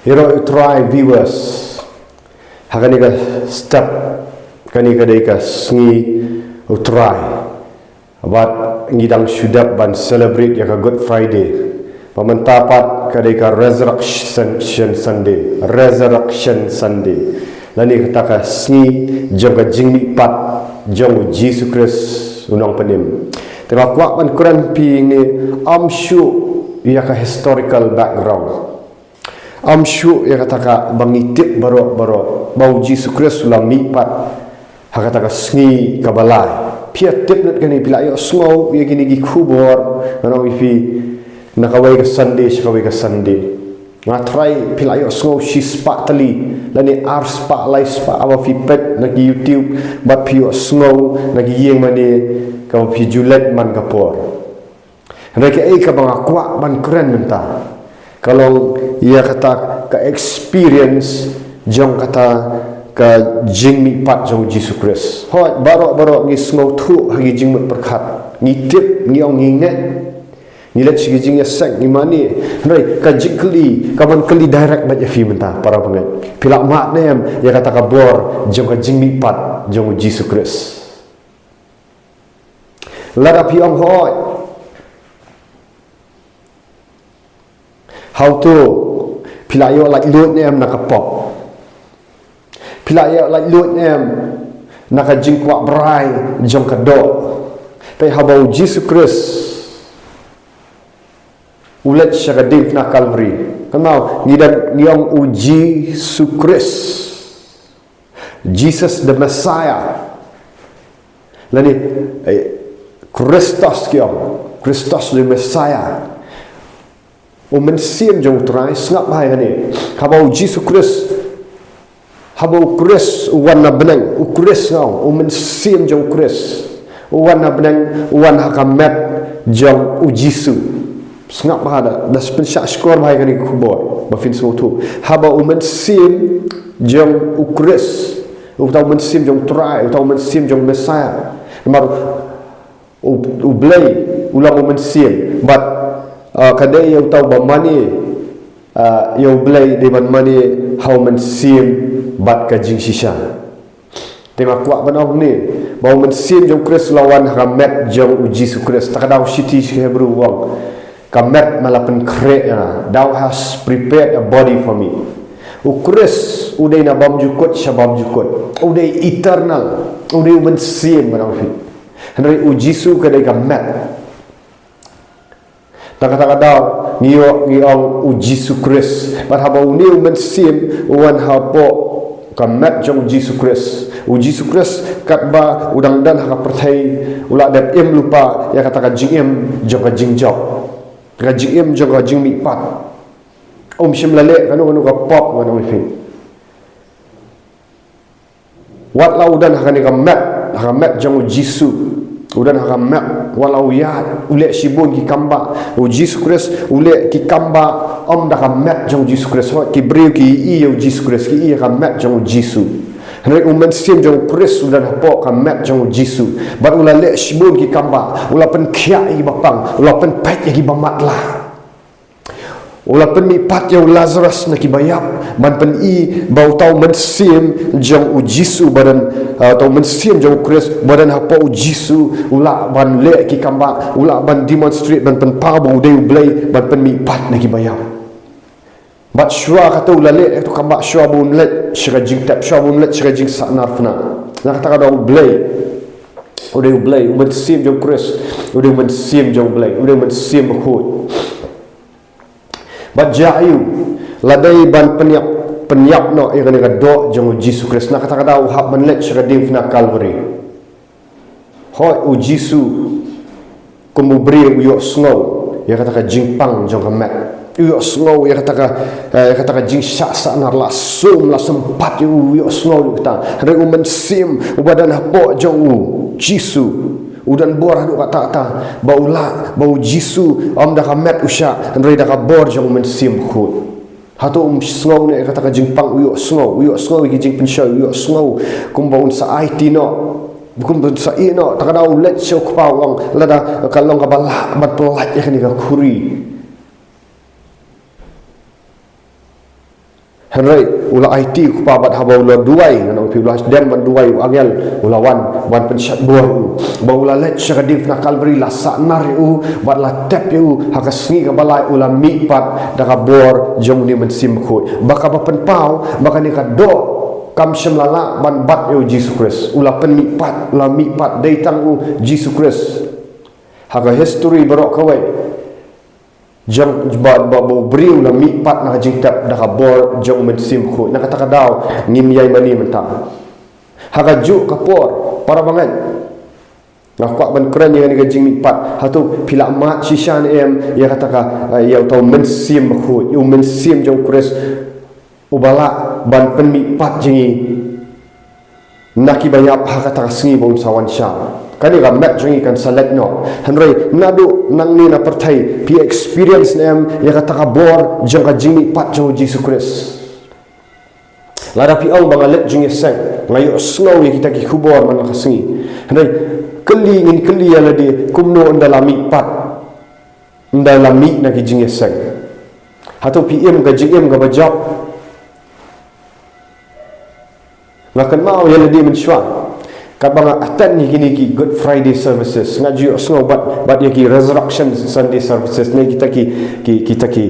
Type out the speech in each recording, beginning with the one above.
Hero try viewers. Hakani ka step kani ka dai ka sngi try. Abat ngidang syudap ban celebrate ya ka Good Friday. Pamantapat ka dai ka Resurrection Sunday. Resurrection Sunday. Lani kata ka sngi jong ka jingmi pat jong Jesus Christ unang panim. Tengah kuat ban Quran pi ni amsyu ya ka historical background. Amsyu ya kata ka bangitip baro bau Jesus Christ ulang mipat hakata ka sngi kabalai pia tip nat kani pila yo sngo ya gini gi kubor nano ifi nakawai ka Sunday shikawai ka Sunday ngatrai pila yo sngo shi spa tali lani ar spa lai spa awa fi pet nagi YouTube bat pi yo sngo nagi yeng mani ka pi Julet man kapor reke ai ka bang akwa ban keren menta. Kalau ia kata ke experience jong kata ke jing pat jong Jesus Christ. Hoi barok ngi snow tu hagi jing mut perkat. Ngi tip ngi ong nginget. Ngi let sigi jing ya sek ngi mani. Noi ka jikli kaman keli direct baca fi menta para pengen. Pilak mak nem ia kata ka bor jong ka jing pat jong Jesus Christ. Lara pi ong hoi. How to pilayo like loot em nakapop. Pilayo like loot em nakajingkwak berai jong kado. Tapi habau Jesus Christ ulet syagadik na Calvary. Kenal ngidang uji Jesus Christ. Jesus the Messiah. Lani Christos kiong. Christos the Messiah. Mensim jong try ngap hai ni habau Jesus Christ habau Christ warna benang Christ ngau mensim jong Christ warna benang warna hakamet jong Jisu ngap ada das pensyak skor hai ni kubor bafin semua tu habau mensim jong Christ utau mensim jong try utau mensim jong Messiah mar ublay ulang mensim but kadai yang tahu bamani yang belai di bamani how mensim bat kajing sisa. Tema kuat banau ni bau mensim jong Christ lawan hamet jong uji su Christ tak ada city Hebrew wong kamet malapan krek ya thou has prepared a body for me. Christ udai na bam jukut syabam jukut udai eternal udai mensim banau fi. Henry uji su kadai kamet kata-kata ngiong Jesus Christ parhaba uniu mensim wan hapo kamat jong Jesus Christ Jesus Christ katba udang dan haka pertai ulak dat im lupa ya kata jing im jong jing jok jing im jong jing mi pat shim lale kanu ka pop kanu fi wat la udan haka ni kamat jong Jesus udan hakamat walau ya ule sibun ki kamba Jesus Christ ule ki kamba dah kamat jong Jesus Christ ki briu ki i Jesus Christ ki i kamat jong Jesus henry mensim jong Christ udan hapo kamat jong Jesus bar ula le sibun ki kamba ula pen kia i bapang ula pen pet ki bamatlah ula pen mi pat yang Lazarus na ki bayap man pen i bau tau mensim jong Jesus badan atau mensim jong Christ badan hapo Jesus ula ban le ki kamba ula ban demonstrate ban pen pabo deu blay ban pen mi pat na ki bayap bat syua kata ula le tu kamba syua bun let syra jing tap syua bun let syra jing saknar fna nak kata kada blay udeu blay mensim jong Christ udeu mensim jong blay udeu mensim khut bat jayu ladai ban penyak no irani do jong Jesus Christ nak kata hab menlet syrading fna Calvary hoi u Jisu kumubri uyok snow ya kata jingpang jong kamet uyok snow ya kata jing syak nar la sum la sempat uyok snow kata rek mensim badan hapo jong Jisu udan bor hadu kata bau Jisu dah kamet usya rek dah bor jong mensim khut hatu snow ni kata jingpang uyok snow ki jing pensya uyok snow kumbaun sa IT no bukan sa ino tak ada let show pawang lada kalong kabala bat pelat ya kan kuri Henry ula IT ku pa bat haba ula duai ngana pi ulah dem ban duai angel ula wan pensyat buah ba ula let syadif na kalbri la sanar bat la tap hakasngi ka balai ula mi pat da ka bor jong ni mensim khoi baka ba pen pau baka ni ka do kam syam lala ban bat Jesus Christ ula pen mi pat dai tang Jesus Christ haka history barok kawai jang ba briu na mi pat na jingtap da ka bor jong mensim khu na kata daw ngim yai mani menta haga ju kapor para bangan na kwa ban kran yang ni jing mi pat hatu pila mat shishan ya kata ka ya tau mensim khu yu mensim jong kres ubala ban pen mi pat jingi naki bayap hakata singi bon sawan sha kani ga mat jingi kan select no hanrei nadu nang ni na pertai pi experience nem ya kata ka bor jong ka jingi pat jo Jesus Christ lada pi au bangalet jingi sang ngayo snow kita ki kubor man ka singi hanrei keli ya ladi kumno ndalami pat ndalami na ki jingi sang hatu PM ga jingem ga bajap ngakan mau ya ladi mensyuan kabang atan ni kini ki Good Friday services ngaju snow but ya ki resurrection Sunday services ni kita ki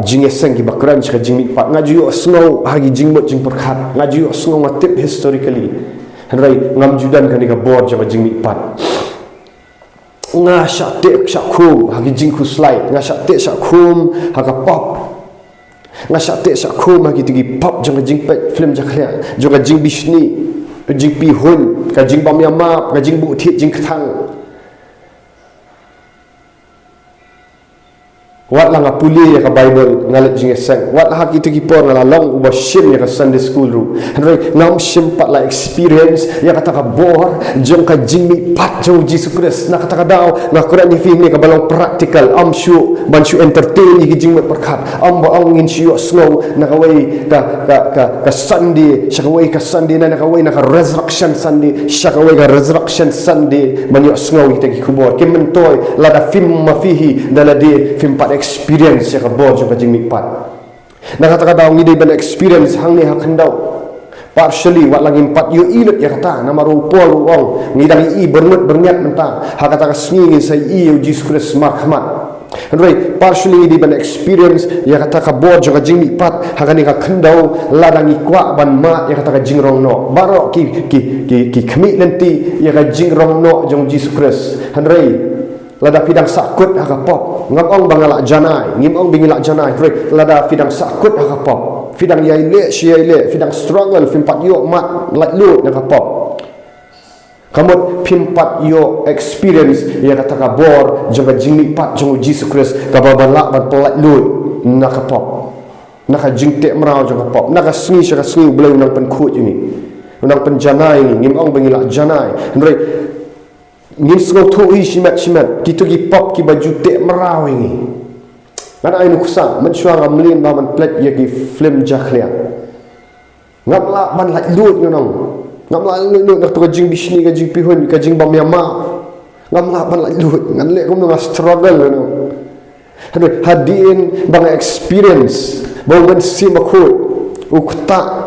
jingeseng ki bakran chka jingmi pat ngaju snow hagi jingmot jing perkhat ngaju snow ngatip historically hanrai ngam judan kan ka bor jaba jingmi pat nga syate syakum hagi jingku slide nga syate syakum haga pop nga syate syakum hagi tigi pop jang jing pet film jaklia juga jing bisni jing pi hun ka jing bam yama ka jing bu thit jing khang wat la ngapuli ya ka bible ngalet jing eseng wat ha ki tigi por ngala long uba shim ya ka Sunday school ru hanrei ngam shim pat la experience ya kata ka bor jong ka jing mi pat jo Jesus Christ na kata ka daw na Quran ni film ni ka balong practical am shu ban shu entertain ni jing met perkat am ba ang ngin shu slow na ka way ka Sunday shakaway ka Sunday na ka way na ka resurrection Sunday shakaway ka resurrection Sunday man yu slow tigi kubor kementoy la da film mafihi dalade film pat experience ya ka bor jo ka jing mi pat na kata daw ngidai ban experience hang ni hakan daw partially wat langin pat yu ilut ya kata na maru pol wong ngidang i berniat menta hakata ka sngi sai i Jesus Christ marhamat Andrei partially di ban experience ya kata ka bor jo ka jing mi pat hakani ka khandau ladang i kwa ban ma ya kata ka jing rong no baro ki khmi lenti ya ka jing rong no jong Jesus Christ Andrei lada pidang sakut haka pop ngam ong bangala janai ngim ong bingila janai trek lada pidang sakut haka pop fidang yaile shiaile fidang struggle fimpat yo mat latlu haka pop kamot pimpat yo experience ya kata ka bor jonga jingni pat jong Jesus Christ ka babala ban pelatlu naka pop naka jingte mrao jonga pop naka sngi shaka sngi blai unang pen khut ini unang pen janai ni ngim ong bingila janai ndrei ngin sngau thu hi simat kitu ki pop ki baju te merau ini ngana ainu kusa mensyua ngamlin ba man plet ya ki film jakhlia ngamla ban la lut ngonong ngamla lut nak to jing bisni ka jing pihun ka jing bam yama ngamla ban la lut ngan le kum no struggle no hadin bang experience bang ban simakut ukta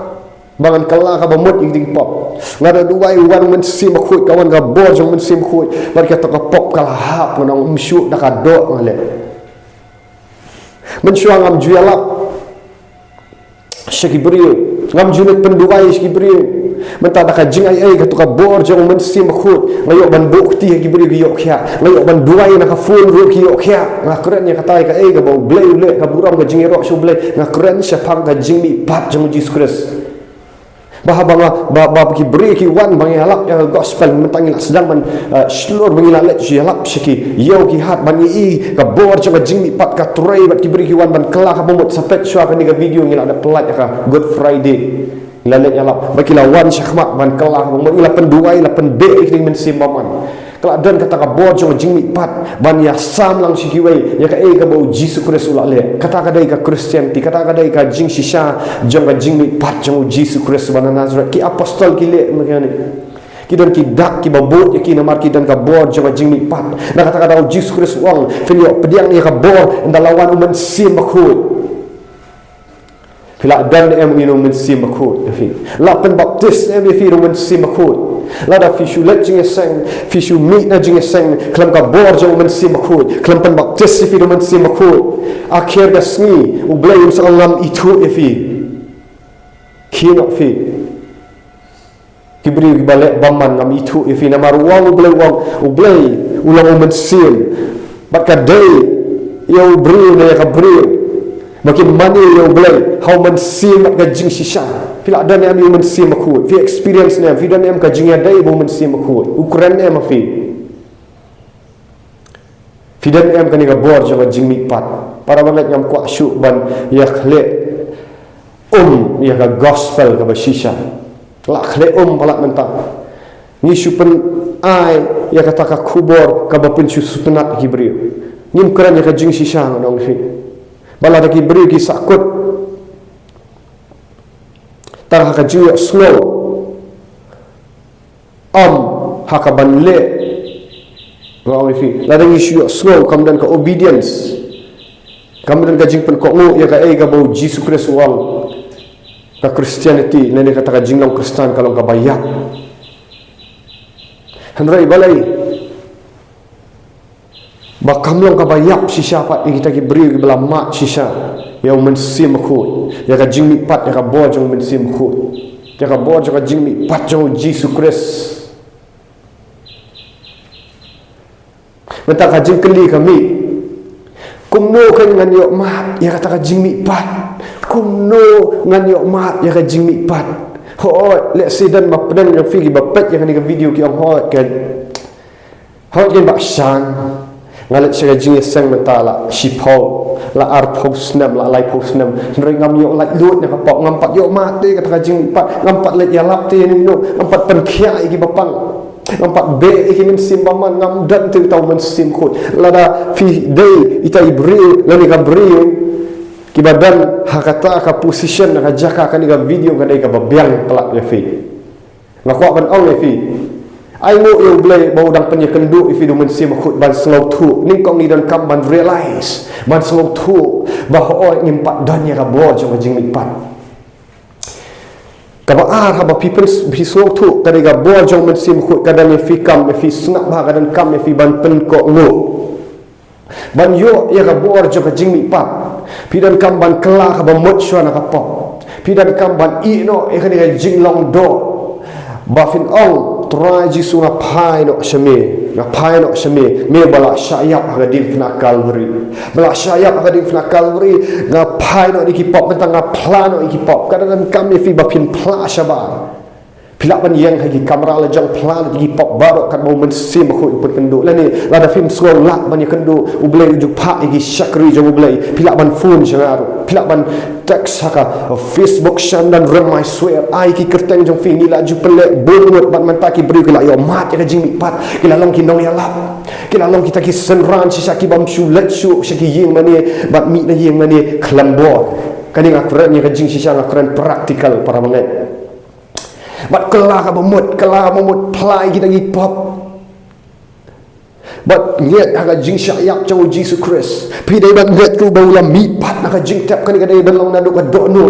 bangan kala ka bamut igding pop ngada duai wan men sim khut kawan ga bor jong men sim khut bar ka to ka pop kala hap nang umsyu da ka do ngale men syuang am juyalap shkibriu ngam junit penduai shkibriu menta da ka jing ai ka to ka bor jong men sim khut ngayo ban bukti gibriu giyo khya ngayo ban duai na ka full ru giyo khya ngakren nya katai ka ga bau blai le ka buram ga jingiro shu blai ngakren syapang ga jing mi pat jong Jesus Christ bahabanga bab ki break ki wan bang halap ya gospel mentangil sedang man slur bangila let si halap siki yo ki hat ban i ka bor cha jing pat ka turai bat ki break ki wan ban kala ka bomot sapet swa ka ni ga video ngila ada pelat ka Good Friday lalet halap bakila wan syahmat ban kala ka bomot ila penduai ila pende ki men simaman kala dan kata ka bor cha jing mi pat ban ya sam lang si kiwei ya ka ka bau Jesus Christ ula le kata ka dai ka Christianity kata ka dai ka jing shisha jong ka jing mi pat jong Jesus Christ ban Nazareth ki apostol ki le makani ki don ki dak ki babut ki namar ki dan ka bor jong ka jing mi pat na kata ka dau Jesus Christ wang filio pediang ni ka bor ndalawan uman sim makhut Pila dan em ino men sim makut fi. La pen baptis em fi men sim makut. La da fishu let jing sang, fishu meet na jing sang, klam ka bor jong men sim makut. Klam pen baptis fi men sim makut. Akhir ga sngi u blay um sang lam itu fi. Kino fi. Kibri balik baman ngam itu fi na maruang u blay ulang men sim. Bat ka day yo bri na ka bri. Makin mana yang boleh how men sim kat jing shisha pila dan yang men sim makut fi experience ni fi dan yang ka jing ada ibu men sim makut ukuran ni mafi fi dan yang kan ga bor jo jing mi pat para bangat ngam kwa syuk ban ya khle ya ka gospel ka shisha la khle balak mentah ni supen ai ya kata ka kubor ka ba pencu supenat hibriu ni ukuran ya ka jing shisha ngong fi bala daki beri ki sakut tar haka jiwa slow haka banle wrong fi la daki jiwa slow kemudian ke obedience kemudian ka jing pen ko ngo ya ka ai ka bau Jesus Christ wal ka Christianity nene kata ka jing long Kristen kalau ka bayak handrai balai bakam long kabayap shisha pat kita ki beri ki belah mak shisha ya men sim khut ya ka jing mi pat ya ka bo jong men sim khut ya ka bo jong ka jing mi pat jong Jesus Christ menta ka jing keli kami kumno kan ngan yo mat ya kata ka jing mi pat kumno ngan yo mat ya ka jing mi pat ho le sidan ma pedang yang fi ki bapet yang ni ka video ki ho kan bak sang ngalet saya jing sang mentala shipau la ar posnam la lai posnam ndrei ngam yo la lut na kapok ngampat yo mate kata jing pat ngampat let ya lap te ni no ngampat pen khia iki bapang ngampat be iki min sim baman ngam dan tu tau men sim khut la da fi day ita ibri la ni ka bri ki badan hakata ka position ka jaka ka ni ka video ka dai ka babiang pelak ya fi ngakwa ban ong ya fi ai mo yo blay bau dang penya kendu if you men sim khut ban slow tu ning kong ni dan kam ban realize ban slow tu bahwa ngimpat dan ya ka bo jong jing mi pat ka ba ar ha ba people bi slow tu ka ga bo jong men sim khut ka dan fi kam fi snap ba ka dan kam fi ban pen ko ngo ban yo ya ka bo jong jing mi pat pi dan kam ban kela ka ba mot shwana ka pop pi dan kam ban i no e ka ni jing long do ba fin ong try jisu na pai no shame me bala syayap aga dim fna Calvary bala syayap aga dim fna Calvary na pai no ikipop mentang na plano ikipop kadang kami fi bapin pla shabar pila ban yang hagi kamera la jang plan ikipop baro kan mau mensim khu put kendo la ni la da film scroll lak ban kendo ublay ju pa igi syakri jo ublay pila ban phone jangaru pila ban text haka Facebook shan dan remai swear ai ki kerteng jong fi ni la ju pelek bongot ban mantaki beri kila yo mat ya jing mi pat kila long ki nong ya lap kila long kita ki senran si saki bam shu let shu saki ying mani bat mi na ying mani klambor kading akran ya jing si shan akran praktikal para mangai bat kelah ka memut plai kita gi pop bat nget aga jing syayap chau Jesus Christ pi dai bat nget ku baula mi pat aga jing tap kan kadai belong na do ka do no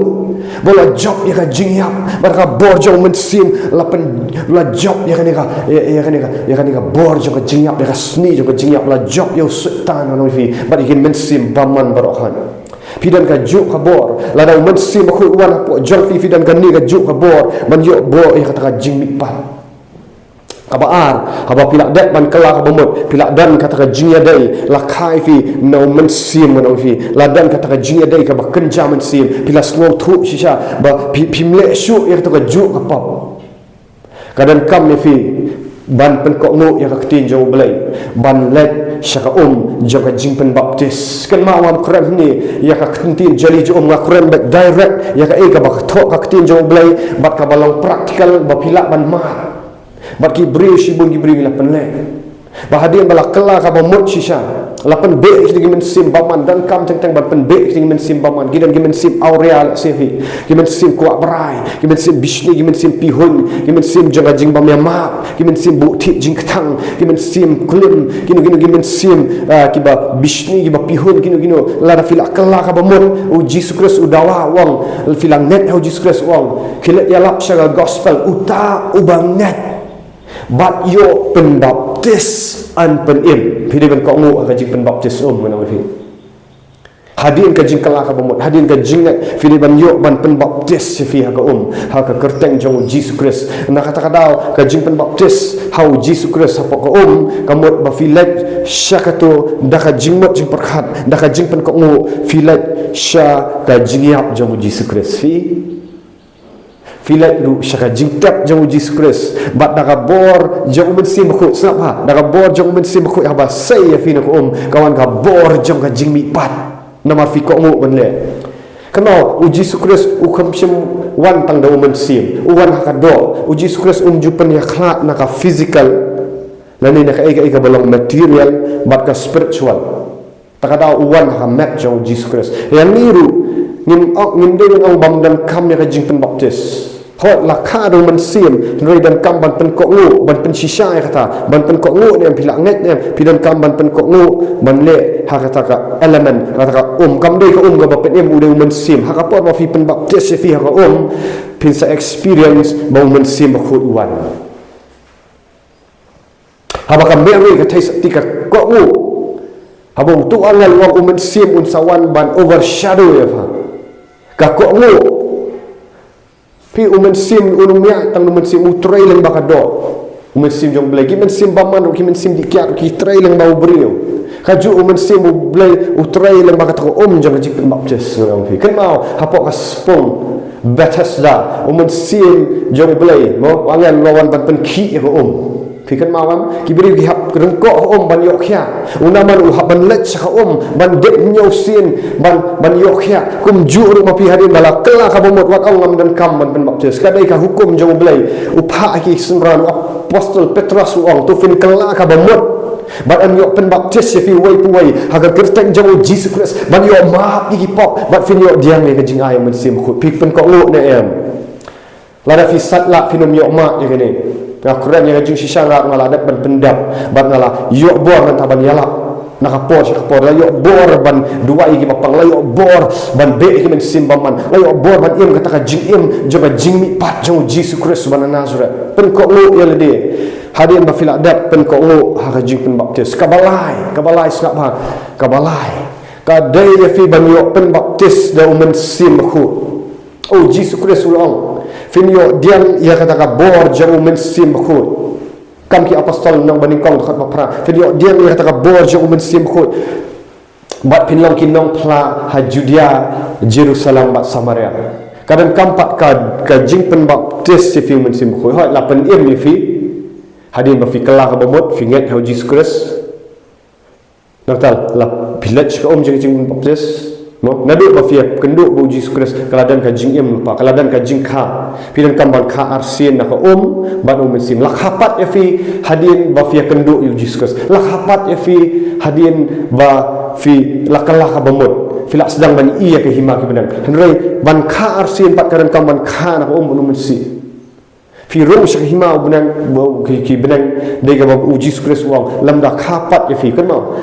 bola job ya ka jing yap bat ka bor jong men sim la job ya kan ka bor jong ka jing yap ya ka sni jong ka jing yap la job yo setan no fi bat ikin men sim baman barokan pidan ka juk ka bor la da men sim khu wan po jong fi pidan ka ni ka juk ka bor man yo bo ya kata ka jing mi pat kabar haba pila dat ban kala ka bomot pila dan kata ka jing ya dai la khai fi no men sim no fi la dan kata ka jing ya dai ka ba kenja men sim pila slow thu shisha ba pimle shu ya kata ka juk ka pop kadan kam ni fi ban pen ko no ya ka tin jo blai ban let syaka jaga jingpen baptis kan mawam kram ni ya ka kentin jali jo ngakram back direct ya ka ka bak thok ka tin jo blai bat ka balong praktikal ba pila ban ma bat ki bri shi bun ki bri la penle Bahadian bala kela ka bamut shisha. Lapan be kita gimen sim baman dan kam teng ban pen be kita gimen sim baman gidan gimen sim aurea sevi gimen sim kuak berai gimen sim bishni gimen sim pihun gimen sim jaga jing bam yama gimen sim bu thi jing ktang gimen sim kulim gimen sim kiba bishni giba pihun la da fila kela ka bamut u Jesus Christ udawa wang filang net u Jesus Christ wang kilet yalap syaga gospel uta ubang net bat yo penbaptis an penim pidi ban ko ngu ka jing penbaptis ngana wi hadin ka jing kala ka bamut hadin ka jing pidi ban yo ban penbaptis fi ha ka ha ka kerteng jong Jesus Christ na kata kadau ka jing penbaptis how Jesus Christ ha ka kamut ba filet syakato da ka jing mot jing perkhat da ka jing pen ko ngu filet sya ka jing yap jong Jesus Christ filet ru syaka jingtap jong Jesus Christ bat daga bor jong mensim khu snap ha daga bor jong mensim khu ha ba sai ya fina ko kawan ka bor jong ka jing mi pat nama fi ko mu ban le kano u Jesus Christ u kham sim wan tang da mensim u wan ha do u Jesus Christ jupan ya khlat na ka physical lani na ka ega balong material bat ka spiritual takada u wan ha mat jong Jesus Christ yang niru ngim de ang bam dan kam ya ka jing pen baptis hot la kha do man sim roi dan kam ban pen ko ngu ban pen shisha kata ban pen ko ngu ne pila nget ne pidan kam ban pen ko ngu ban le ha kata ka element kata ka kam dei ka ga ba pen em u de man sim ha ka por ma fi pen baptis fi ha ka pin sa experience ba man sim ba khut wan ha ba kam be ka thai tika ko ngu ha ba tu angal wa man sim un sawan ban overshadow ya fa ka ko ngu pi umen sim unumnya tang umen sim utrai leng bakado umen sim jong blai kimen sim baman ki men sim dikyat ki trai leng bau brio kaju umen sim blai utrai leng bakato jong jik baptis ngam pi kan mau hapok ka spong Bethesda umen sim jong blai mo wangan lawan ban pen ki ko pi kan mau ki bri ki hap rengko ban yok khia unaman u hap ban lech ka ban dek nyau sin ban yok khia kum ju ru ma pi hadin bala kela ka bomot wat ngam dan kam ban pen baptis kadai ka hukum jong blai upha ki semran apostol Petrus uang tu fin kela ka bomot ban am yok pen baptis fi wai puai hagar kerteng jong Jesus Christ ban yok ma ki pop ban fin yok diam le ka jing ay men sim khu pi pen ko lu ne em la fi sat la finum yok ma ye ni Akuran yang jing sisa ngala dat ban pendap ban ngala yok bor nan taban yala nakapor si kapor la yok bor ban dua iki mapang la yok bor ban be iki men simbaman la yok bor ban im kata ka jing im joga jing mi pat jong Jesus Christ ban Nazareth pen ko lu ya lede hadian ba fila dat pen ko lu ha ka jing pen baptis kabalai snap ha kabalai ka dai ya fi ban yok pen baptis da umen sim khu oh Jesus Christ ulang finyo dian ia kata ka bor jong men sim khut kam ki apostol nang baning kong khat mapra finyo dian ia kata ka bor jong men sim khut bat pinlong kinong pla ha Judea Jerusalem bat Samaria kadang kampat ka jing pen baptis si fi men sim khut hoi la pen im fi hadin ba fi kala ka bomot fi nget ha Jesus Christ naktal la village ka jing baptis no nadu ba fia kendu bu Jesus Christ kaladan ka jing im lupa kaladan ka jing kha pidan kamban kha arsin na ka ban sim lakhapat ya fi hadin ba fia kendu yu Jesus Christ lakhapat ya fi hadin ba fi lakala ka bamut filak sedang ban iya ke hima ke benang henrei ban kha arsin pat kadan kamban kha na ka ban sim fi rum syah hima benang ki benang dega ba Jesus Christ wang lamda khapat ya fi kan mau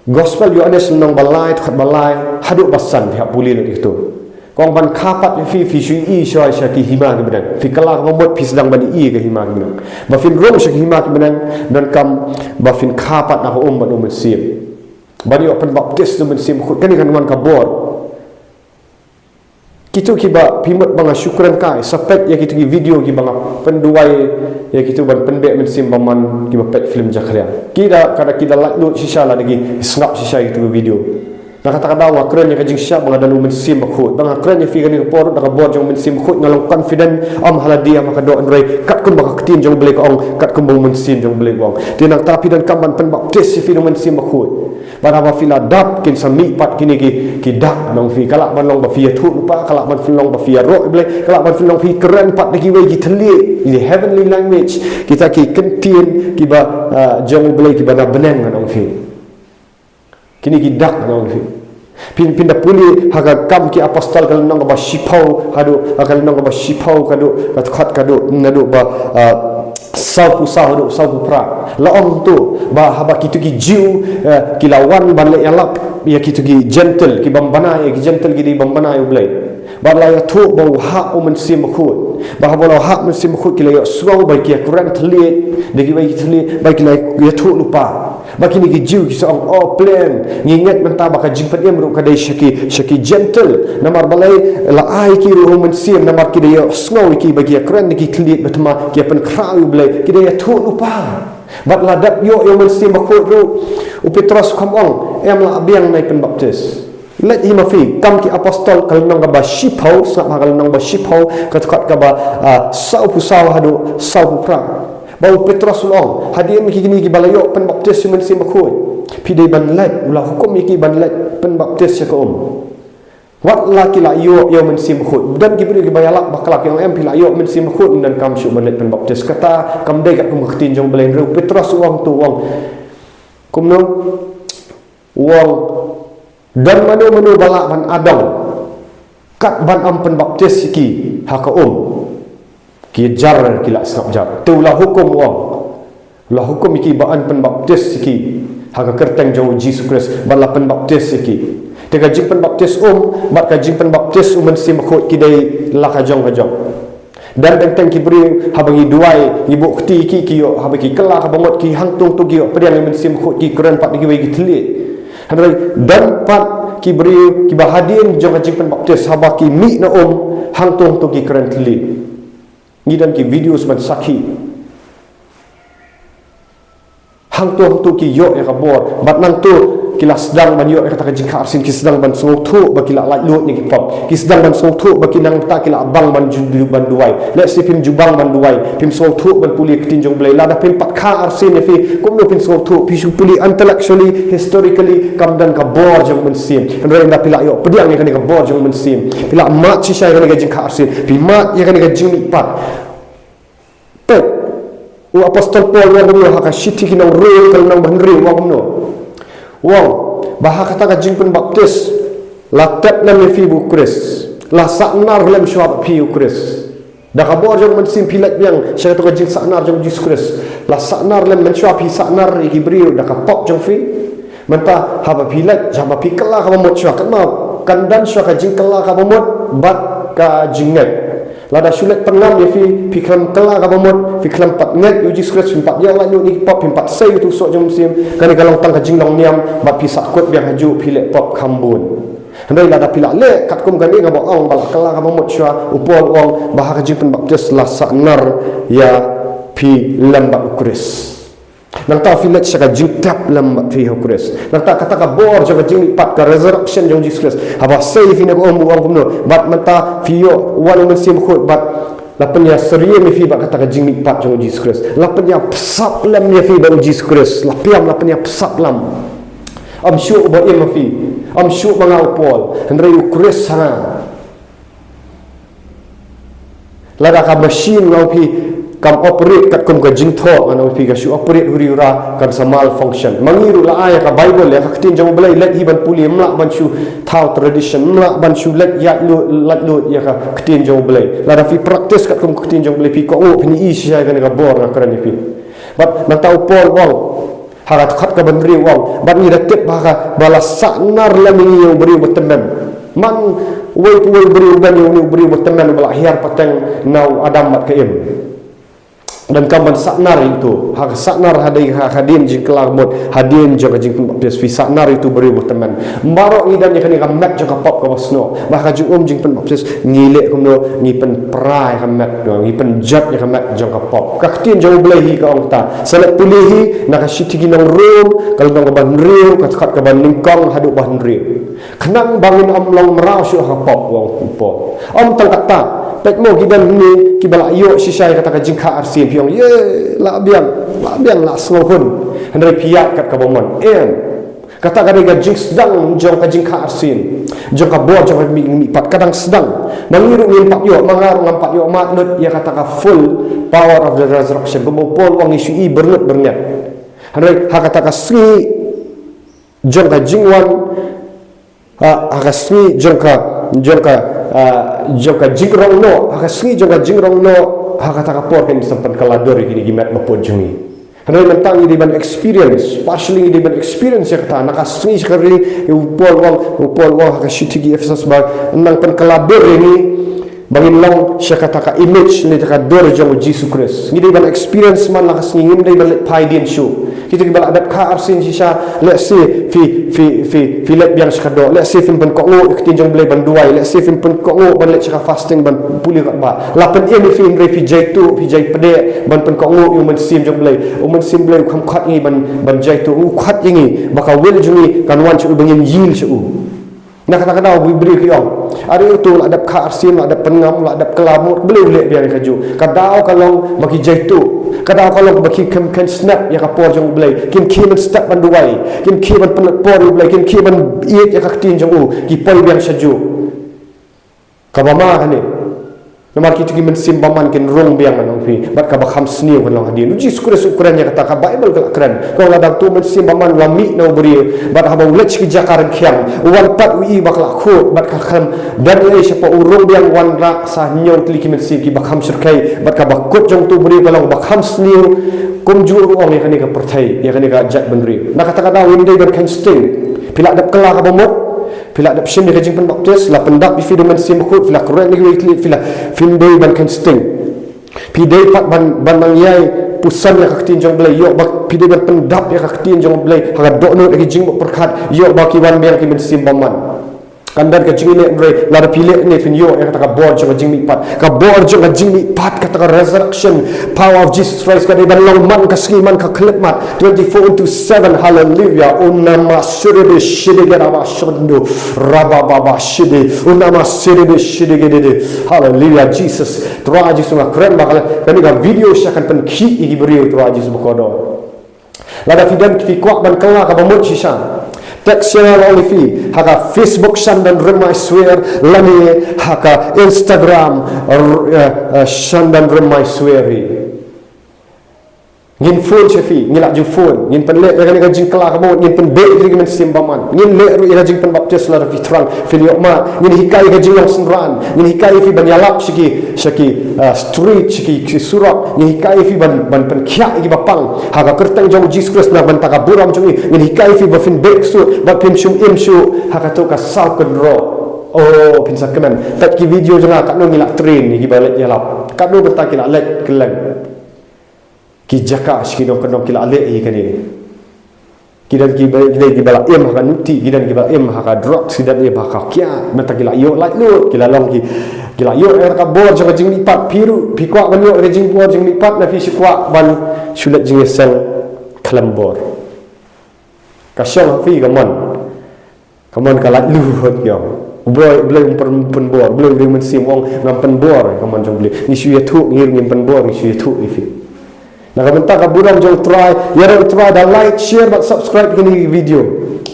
gospel yo ada senang balai khat balai haduk basan pihak puli lo itu kong ban kapat fi shui syai syaki hima ke benang fi kala membuat fi sedang bani i ke hima ke benang ba fin rom syaki hima ke benang dan kam ba fin kapat na ban sim bani yo pen baptis do sim khut kan wan kabor kitu kiba pimot banga syukran kai sapet ya kitu video ki banga penduai ya kitu ban pendek men sim baman ki pet film jakria kida kada kida lu sisa la lagi snap sisa itu video na kata kada wa kren ya kajing sya banga dalu men sim khut banga kren ya fi kan por da bor jong men sim khut ngalong confident am haladi am ka do andrei kat kun baka tin jong blek ong kat kun men sim jong blek wong tinang tapi dan kamban pen baptis fi men sim khut Baraba fila dap kin sami pat kini ki dak nong fi kalak ban long ba fi thu lupa kalak ban long ba fi ro ble kalak ban long fi keren pat ki we ki thli in the heavenly language kita ki kentien ki ba jong ble ki ba na beneng nong fi kini ki dak nong fi pinda puli haga kam ki apostol kal nong ba shipau hadu kal nong ba shipau kadu khat kadu ngadu ba sau pra la om tu ba haba kitu ki jiu ki lawan ban le yalap ya kitu ki gentle ki bambana ya ki gentle ki di bambana yu blai ba la ya thu ba ha o men sim khut ba haba la ha men sim khut ki la suau ba ki kuran thli de ki ba ki thli ba ki la ya thu lupa ba kini ki jiu ki song o plan nginget menta ba ka jingpat em ru ka dai shaki gentle namar balai la ai ki ru men sim namar ki de snow ki ba ki kuran ki thli betma ki pen krau blai ki de thu lupa bat ladap yo men sim khut ru u Petrus khamong em la abiang nai pen baptis let him afi kam ki apostol kal nong ba shipau sa kal nong ba shipau kat ka ba sau pu sau hadu sau pu pra bau Petrus long hadian ki kini ki balayo pen baptis men sim khoi pidai ban let ulah hukum ki ban let pen baptis ya ko wat la ki la yo men sim khoi dan ki beri ki bayalak bakalak yang em pila yo men sim khoi dan kam syu ban let pen baptis kata kam dei kat kum khtin jong belen ru Petrus wong tu wong kumno wong dan manu balak ban adong kat ban am pen baptis ki ha ka ki jar ki la snap jar tu la hukum wong la hukum ki ba an pen baptis ki ha ka kerteng jong Jesus Christ bala pen baptis ki te ka jing pen baptis bat ka jing pen baptis men sim khot ki dei la ka jong dan teng ki beri habangi duai ibu kti ki yo habaki kala ka bangot ki hangtung tu ki yo priang men sim khot ki keren pat ki we ki thli dan pat ki beri ki bahadin jong ka jing pen baptis habaki mi na hangtung tu ki keren thli ni dan ki video seman sakhi hang tu ki yo ya kabor bat nang tu kila sedang ban yo kata kajing arsin ki sedang ban song thu ba kila la lut ni ki pop ki sedang ban song thu ba kinang ta kila abang ban judu ban duai let's see pim jubang ban duai pim song thu ban puli kitinjong blai la da pim pat kha arsin ni fi kum no pim song thu pi su puli intellectually historically kam dan ka bor jong men sim ren da pila yo pediang ni kan ka bor jong men sim pila mat chi sai kan kajing arsin pi mat ya kan kajing ni pat pet u apostol Paul yang dia haka shiti kinang rule kal nang ban ri wa kumno wong bahaka kata jing pen baptis la tep lam fi bu kris la saknar lam shwab fi kris da ka bor jong men sim pilat yang saya to jing saknar jong Jesus Kris la saknar lam men shwab fi saknar hibriu da ka pop jong fi menta haba pilat jama pi kala ka mot shwa kan ma kandan shwa ka jing kala ka mot bat ka jingat lada sulet pengam ya fi klam kala ka mot fi klam pat nget Jesus Kris pimpat yang la ni pop pimpat sei tu sok jong sim kan kalong tang ka jing long niam bat pi sakut biang haju pilet pop kambun handai lada pila le kat kum gani ka ong bal kala ka mot shwa upol ong bah ka jing pen baptis la saknar ya pi lam Kris nang ta filet saka jing tap lam fi Kris nang ta kata ka bor jaga jing pat ka resurrection jong Jesus Kris haba sei fi na ko om kumno bat mata fi yo wan men sim khot bat lapanya seria mi fi bat kata ka jing pat jong Jesus Kris lapanya psap lam ya fi ba Jesus Kris lapiam lapanya psap lam am syu ba im fi am syu mangau pol hendrai Kris sana lada ka machine ngau fi kam operate kat kum ka jingtho ano pi ka shu operate huriura kan samal function mangiru la aya ka bible ya ka tin jong belai let hiban puli mla ban shu thau tradition mla ban shu let ya lu ya ka tin jong belai la da fi practice kat kum tin jong belai pi ko o pini i sha ka ga bor na kan pi bat na tau pol wong harat khat ka ban ri wong bat ni da tip ba ka balas sanar la mi yo beri betemen man wei beri ban yo beri betemen bala hiar pateng nau adam mat ka im dan kaman saknar itu hak saknar hadai hadin jing kelar mod hadin jaga jing baptis fi saknar itu beri teman mbarok idan ya kan mat jaga pop ka wasno bahkan jing jing pen baptis ngilek kumno ni pen prai ka mat do ni pen jat ya mat jaga pop ka tin jauh belahi ka ongta salat pulihi nak shiti ginong room kalau nang ban riu ka khat ka ban ningkong hadu ban riu kenang bangun om long merau syu ka pop wong po om tang kata pek mo gidan ni kibala yo sisai kata ka jingka arsi piong ye la biang la sngohun handai piak kat ka bomon Kata kadang jing sedang jong ka jing ka arsin. Jong ka bor jong ka mi pat kadang sedang. Mangiru ngin pat yo mangarung ngam pat yo matlut ya kata ka full power of the resurrection. Kumupol wang isu i berlut berniat. Handai ha kata ka sri jong ka jing wan ha ka sri jong ka jing rong no ha ka sri jong ka jing rong no ha kata ka por ken sampan kalador kini gimat mapod jongi. Hendak mentang ini ban experience, partially ini ban experience ya kata nak asli sekali upol wang kasih Efesus bag nang pen kelabur ini bangin long saya kata ka image ni taka dor jong Jesus Christ. Ini ban experience man nak asli ini ban let pai din show. Kita kibal adat ka arsin sisa let's say fi let biang sekado let's say fin pen ko ngo tinjong blai ban duai let's say fin pen ko ngo ban let saka fasting ban puli kat ba lapen ini fin fi jai tu fi jai pede ban pen ko ngo yung man sim jong blai man sim blai kham khat ngi ban jai tu u khat ngi baka wel jungi kan wan chu bangin yil chu nak kata we beri kiong ada itu adap ka arsin adap pengam adap kelamut boleh lek biang kaju kadau kalau bagi jai tu kadang kalau bagi kan snap ya kapor jong blai kin kiman step ban duai kin kiman penpor blai kin kiman iet ya kaktin jong u ki poi biang saju kabama ni namar kita kiman simbaman kin rong biang anong fi bat ka bakham sni kan long hadin uji skures ukuran ya kata ka bible ka kran ko ladang tu men simbaman wami no beri bat haba ulech ki jakaran khiang wan pat wi bakla khu bat ka kham dan ai siapa urong biang wan ra sa nyong tli kiman si ki bakham surkai bat ka bakut jong tu beri kalau bakham sni kum ju ruang ya kani ka perthai ya kani ka jat bendri nak kata kata windai ban kan sting pila dap kala ka bomot pila dap shin ka jing pen baptis la pendap bi fidu men sim khut pila kren ni wi pila fin day ban kan sting pi day pat ban mangyai pusan ya kaktin jong blai yo bak pi day ban pendap ya kaktin jong blai ha do no ki jing perkhat yo baki wan biang ki men sim baman kandan ka jing le re la pile ne fin yo ya kata ka bor jong jing mi pat ka bor jong jing mi pat kata ka resurrection power of Jesus Christ ka ban long man ka skiman ka klip mat 24/7 hallelujah unama sirebe shide garaba shondo raba baba shide unama sirebe shide gede hallelujah Jesus tra Jesus ma keren bakal kani ka video syakan pen ki igi beri tra Jesus bukodo lada fidan fi kwak ban kala ka bamut sisa text share only fi haka Facebook shandan remai swear lani haka Instagram shandan remai sweari ngin phone chefi ngila ju phone ngin pen le ka jing kala kamu ngin pen be ri men simbaman ngin le ru ira jing pen baptis la fi trang fi yo ma ngin hikai ka jing long sunran ngin hikai fi ban yalap shiki street shiki surak ngin hikai fi ban pen khia gi bapang haka kertang jong Jesus Christ na ban ta ka buram jong ngin hikai fi ba fin be su ba pim shum im shu haka to ka sau kan ro oh pin sakman tak ki video jong ka no ngila train gi balet yalap ka no berta kila let keleng ki jaka shikino kanong kila ale i kani kidan ki bala em haka nuti kidan ki bala em haka drugs kidan e haka kya mata kila yo like lu kila long ki kila yo ka bor jong jing lipat piru pikwa ban yo jing bor jing lipat na fi sikwa ban sulat jing sel klambor kasyang fi kaman kala lu hot yo boy belum penbor belum mensim wong ngam penbor kaman jong beli ni suya tu ngir ngin penbor ni suya tu ifi nak bentar kaburan jom try dan like share dan subscribe kini video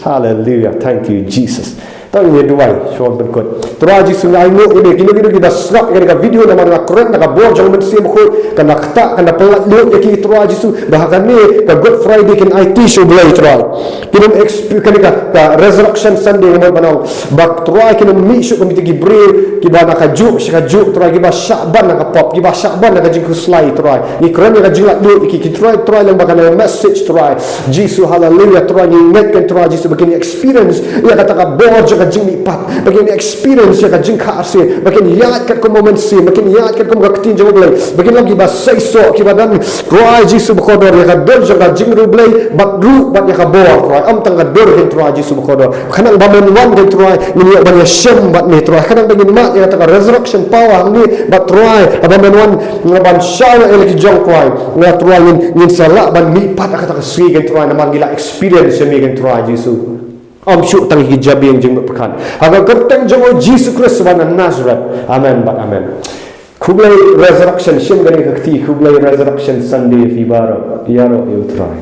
hallelujah thank you Jesus tahu ni dua short berkot try Jesus ngai mo ini kini kita serap kini video nama nak keren nak bor jom mensim khut kana kata kana pelat lu ki try Jesus bahkan ni ka Good Friday kin IT show boleh try kini kini ka resurrection Sunday mo banau bak try kini mi show kami tigi bri ki bana ka juk try ki ba Syaban nak pop ki ba Syaban nak jing slide try ni keren ni ka jilat lu ki try lang bakal message try Jesus hallelujah try ni net kan try Jesus begini experience ia kata ka bor ka jing lipat begini experience ka jing ka arse begini yat kat ko moment si begini yat kat ko ka tin jong blai begini lagi ba sai so ki ba dan try Jesus bkodor ya ka dor ka jing ru blai bat ru bat ya ka bor try am tang ka dor hin try Jesus bkodor kanang ba men wan hin try ni ya ba ya shem bat ni try kanang begini mat ya kata ka resurrection power ni bat try ba men wan ngaban shaw ele ki jong try na try ngin sala ban mi pat kata ka sui kan try na mangila experience ni kan try Jesus am syuk tang hijab yang jeng berkan agar kerteng jong Jesus Christ wan Nazareth amen but amen kublai resurrection shim gani kakti kublai resurrection Sunday fi baro yaro you try